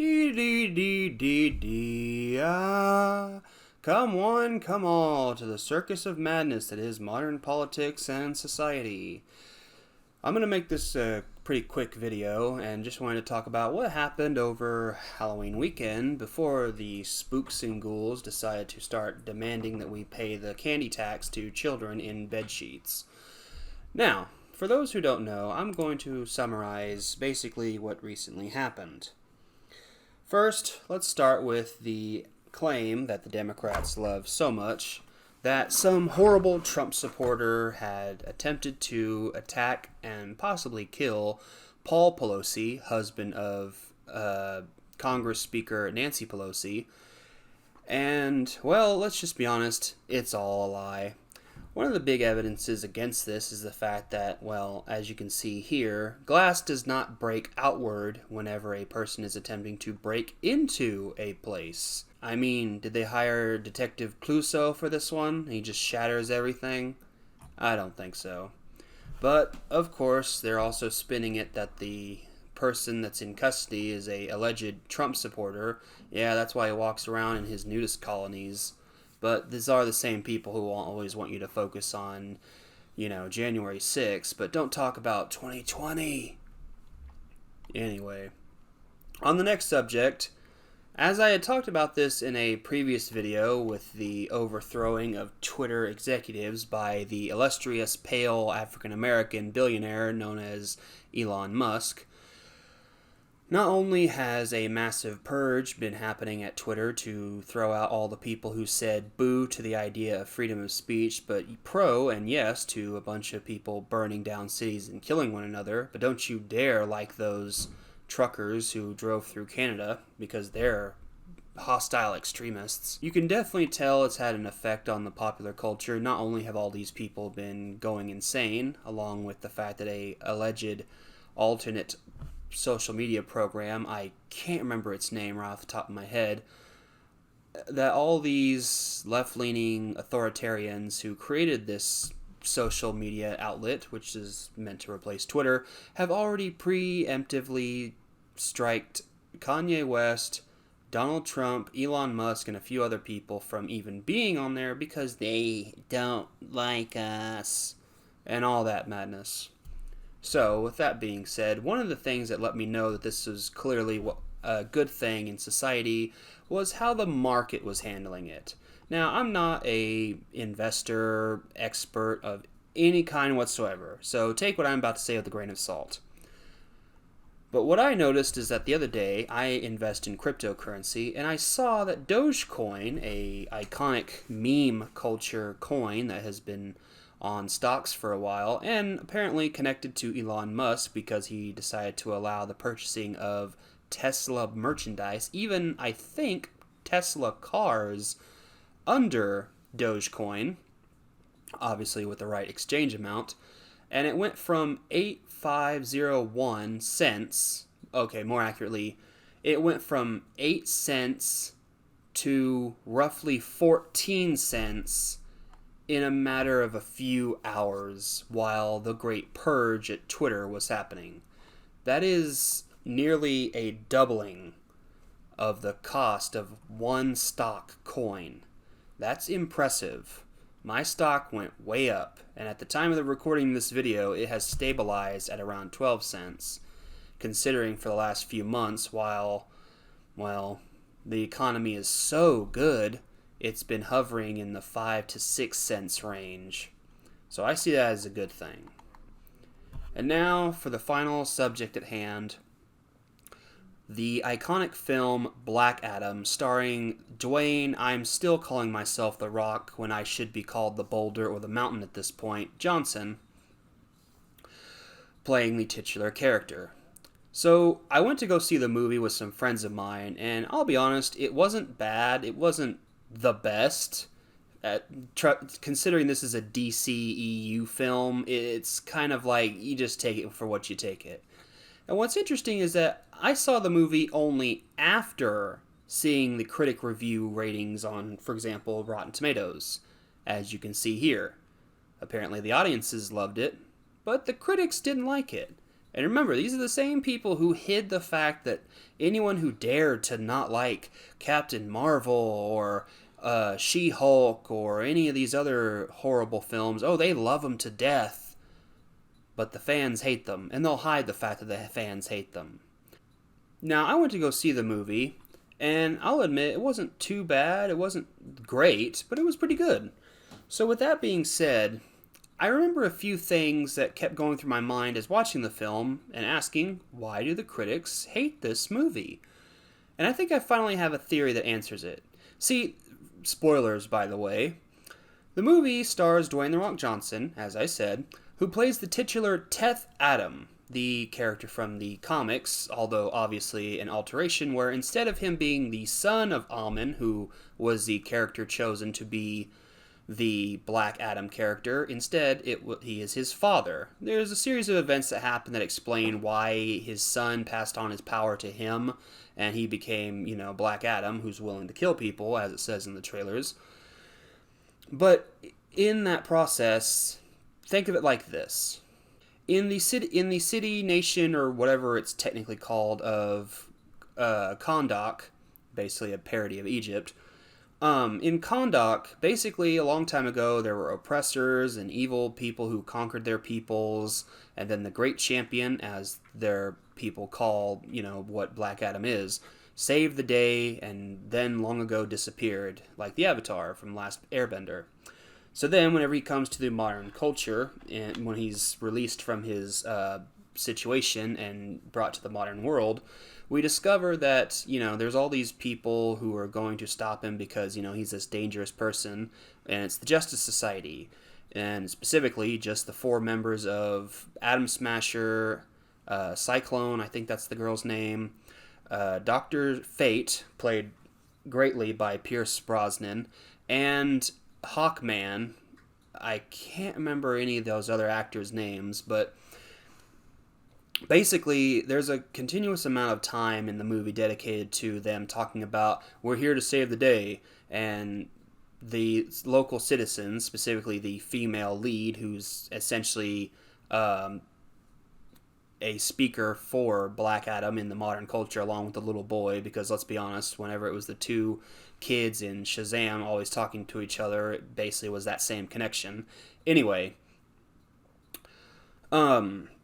Dee dee dee dee dee ah. Come one, come all, to the circus of madness that is modern politics and society. I'm going to make this a pretty quick video and just wanted to talk about what happened over Halloween weekend before the spooks and ghouls decided to start demanding that we pay the candy tax to children in bed sheets. Now, for those who don't know, I'm going to summarize basically what recently happened. First, let's start with the claim that the Democrats love so much that some horrible Trump supporter had attempted to attack and possibly kill Paul Pelosi, husband of Congress Speaker Nancy Pelosi. And, well, let's just be honest, it's all a lie. One of the big evidences against this is the fact that, well, as you can see here, glass does not break outward whenever a person is attempting to break into a place. I mean, did they hire Detective Clouseau for this one? He just shatters everything? I don't think so. But, of course, they're also spinning it that the person that's in custody is a alleged Trump supporter. Yeah, that's why he walks around in his nudist colonies. But these are the same people who always want you to focus on, January 6th, but don't talk about 2020. Anyway, on the next subject, as I had talked about this in a previous video with the overthrowing of Twitter executives by the illustrious pale African-American billionaire known as Elon Musk, not only has a massive purge been happening at Twitter to throw out all the people who said boo to the idea of freedom of speech, but pro and yes to a bunch of people burning down cities and killing one another, but don't you dare like those truckers who drove through Canada, because they're hostile extremists. You can definitely tell it's had an effect on the popular culture. Not only have all these people been going insane, along with the fact that a alleged alternate social media program, I can't remember its name right off the top of my head, that all these left-leaning authoritarians who created this social media outlet, which is meant to replace Twitter, have already preemptively striked Kanye West, Donald Trump, Elon Musk, and a few other people from even being on there because they don't like us, and all that madness. So, with that being said, one of the things that let me know that this was clearly a good thing in society was how the market was handling it. Now, I'm not a investor expert of any kind whatsoever, so take what I'm about to say with a grain of salt. But what I noticed is that the other day I invest in cryptocurrency and I saw that Dogecoin, a iconic meme culture coin that has been on stocks for a while and apparently connected to Elon Musk because he decided to allow the purchasing of Tesla merchandise, even I think Tesla cars, under Dogecoin, obviously with the right exchange amount, and it went from 8501 cents, okay, more accurately, it went from 8 cents to roughly 14 cents in a matter of a few hours while the great purge at Twitter was happening. That is nearly a doubling of the cost of one stock coin. That's impressive. My stock went way up, and at the time of the recording of this video, it has stabilized at around 12 cents, considering for the last few months, while, well, the economy is so good, it's been hovering in the 5 to 6 cents range. So I see that as a good thing. And now for the final subject at hand. The iconic film Black Adam, starring Dwayne, I'm still calling myself The Rock when I should be called the Boulder or the Mountain at this point, Johnson, playing the titular character. So I went to go see the movie with some friends of mine, and I'll be honest, it wasn't bad. It wasn't the best. Considering this is a DCEU film, it's kind of like you just take it for what you take it. And what's interesting is that I saw the movie only after seeing the critic review ratings on, for example, Rotten Tomatoes, as you can see here. Apparently the audiences loved it, but the critics didn't like it. And remember, these are the same people who hid the fact that anyone who dared to not like Captain Marvel or She-Hulk or any of these other horrible films, oh, they love them to death. But the fans hate them, and they'll hide the fact that the fans hate them. Now, I went to go see the movie, and I'll admit it wasn't too bad. It wasn't great, but it was pretty good. So, with that being said, I remember a few things that kept going through my mind as watching the film and asking, why do the critics hate this movie? And I think I finally have a theory that answers it. See, spoilers by the way, the movie stars Dwayne "The Rock" Johnson, as I said, who plays the titular Teth Adam, the character from the comics, although obviously an alteration where instead of him being the son of Amun, who was the character chosen to be the Black Adam character, instead he is his father. There's a series of events that happen that explain why his son passed on his power to him, and he became, Black Adam, who's willing to kill people, as it says in the trailers. But in that process, think of it like this: in the city, nation, or whatever it's technically called of Kahndaq, basically a parody of Egypt. In Kahndaq, basically a long time ago, there were oppressors and evil people who conquered their peoples, and then the Great Champion, as their people call, what Black Adam is, saved the day and then long ago disappeared, like the Avatar from Last Airbender. So then, whenever he comes to the modern culture, and when he's released from his situation and brought to the modern world, we discover that, there's all these people who are going to stop him because, he's this dangerous person, and it's the Justice Society. And specifically, just the four members of Atom Smasher, Cyclone, I think that's the girl's name, Dr. Fate, played greatly by Pierce Brosnan, and Hawkman. I can't remember any of those other actors' names, but basically there's a continuous amount of time in the movie dedicated to them talking about, we're here to save the day, and the local citizens, specifically the female lead, who's essentially a speaker for Black Adam in the modern culture, along with the little boy, because let's be honest, whenever it was the two kids in Shazam always talking to each other, it basically was that same connection. Anyway,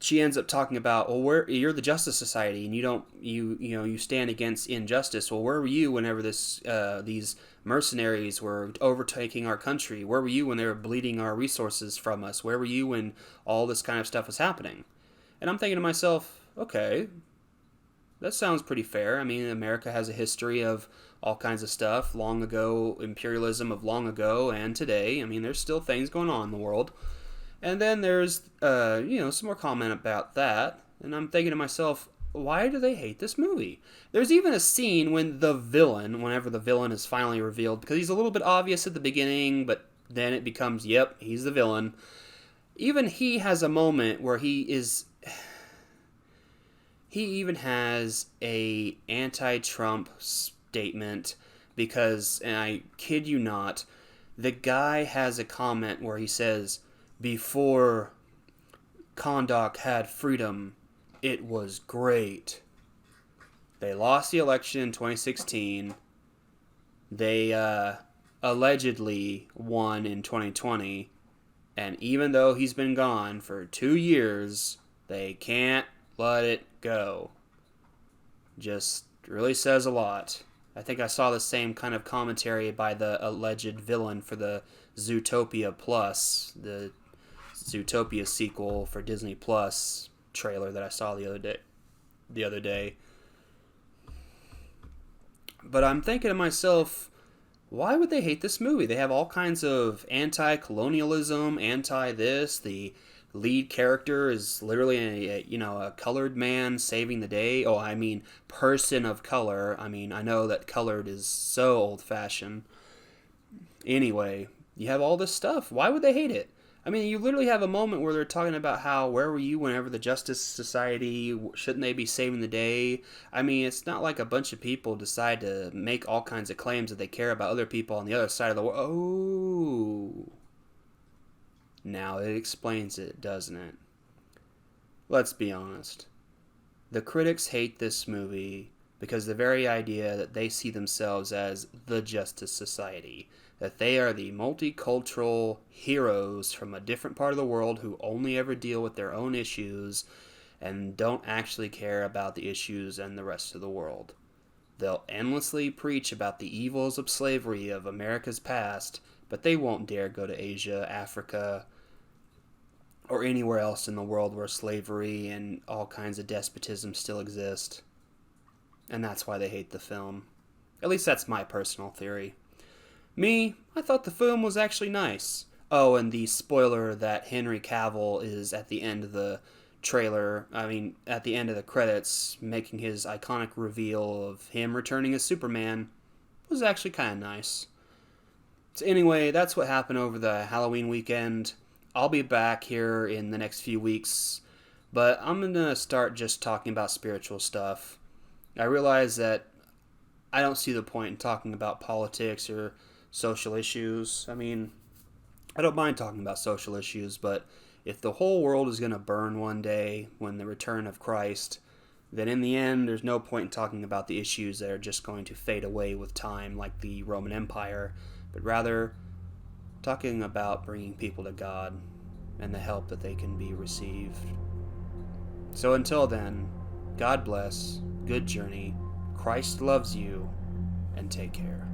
she ends up talking about, well, you're the Justice Society, and you stand against injustice. Well, where were you whenever these mercenaries were overtaking our country? Where were you when they were bleeding our resources from us? Where were you when all this kind of stuff was happening? And I'm thinking to myself, okay, that sounds pretty fair. I mean, America has a history of all kinds of stuff, long ago, imperialism of long ago and today. I mean, there's still things going on in the world. And then there's, some more comment about that. And I'm thinking to myself, why do they hate this movie? There's even a scene when whenever the villain is finally revealed, because he's a little bit obvious at the beginning, but then it becomes, yep, he's the villain. Even he has a moment where he even has a anti-Trump statement because, and I kid you not, the guy has a comment where he says, before Kahndaq had freedom, it was great. They lost the election in 2016. They allegedly won in 2020. And even though he's been gone for 2 years, they can't let it go. Just really says a lot. I think I saw the same kind of commentary by the alleged villain for the Zootopia Plus, the Zootopia sequel for Disney Plus trailer that I saw the other day. But I'm thinking to myself, why would they hate this movie? They have all kinds of anti-colonialism, anti-this. The lead character is literally a colored man saving the day. Oh, I mean, person of color. I mean, I know that colored is so old-fashioned. Anyway, you have all this stuff. Why would they hate it? I mean, you literally have a moment where they're talking about how, where were you whenever the Justice Society, shouldn't they be saving the day? I mean, it's not like a bunch of people decide to make all kinds of claims that they care about other people on the other side of the world. Oh. Now it explains it, doesn't it? Let's be honest. The critics hate this movie because the very idea that they see themselves as the Justice Society, that they are the multicultural heroes from a different part of the world who only ever deal with their own issues and don't actually care about the issues and the rest of the world. They'll endlessly preach about the evils of slavery of America's past, but they won't dare go to Asia, Africa, or anywhere else in the world where slavery and all kinds of despotism still exist. And that's why they hate the film. At least that's my personal theory. Me, I thought the film was actually nice. Oh, and the spoiler that Henry Cavill is at the end of the at the end of the credits, making his iconic reveal of him returning as Superman, was actually kind of nice. So anyway, that's what happened over the Halloween weekend. I'll be back here in the next few weeks, but I'm going to start just talking about spiritual stuff. I realize that I don't see the point in talking about politics or social issues. I don't mind talking about social issues, but if the whole world is going to burn one day when the return of Christ, then in the end, there's no point in talking about the issues that are just going to fade away with time, like the Roman Empire, but rather talking about bringing people to God and the help that they can be received. So until then, God bless, good journey, Christ loves you, and take care.